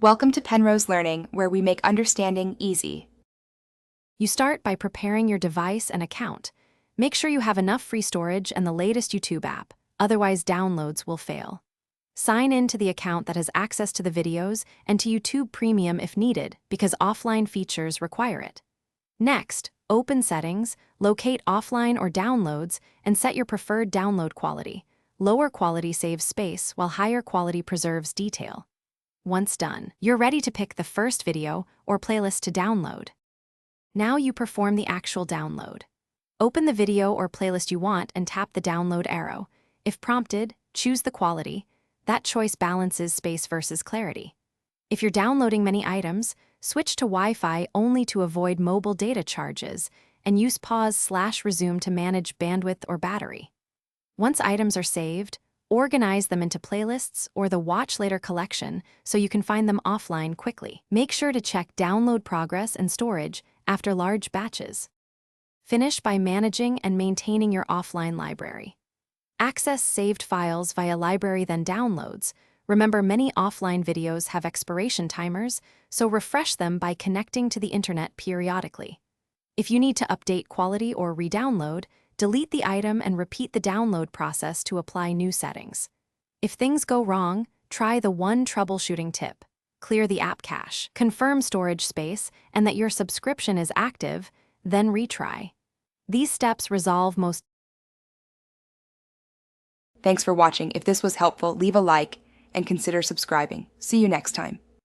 Welcome to Penrose Learning, where we make understanding easy. You start by preparing your device and account. Make sure you have enough free storage and the latest YouTube app, otherwise downloads will fail. Sign in to the account that has access to the videos and to YouTube Premium if needed, because offline features require it. Next, open Settings, locate Offline or Downloads, and set your preferred download quality. Lower quality saves space, while higher quality preserves detail. Once done, you're ready to pick the first video or playlist to download. Now you perform the actual download. Open the video or playlist you want and tap the download arrow. If prompted, choose the quality. That choice balances space versus clarity. If you're downloading many items, switch to Wi-Fi only to avoid mobile data charges, and use pause/resume to manage bandwidth or battery. Once items are saved, organize them into playlists or the Watch Later collection so you can find them offline quickly. Make sure to check download progress and storage after large batches. Finish by managing and maintaining your offline library. Access saved files via library then downloads. Remember, many offline videos have expiration timers, so refresh them by connecting to the internet periodically. If you need to update quality or re-download, delete the item and repeat the download process to apply new settings. If things go wrong, try the one troubleshooting tip. Clear the app cache, confirm storage space, and that your subscription is active, then retry. These steps resolve most. Thanks for watching. If this was helpful, leave a like and consider subscribing. See you next time.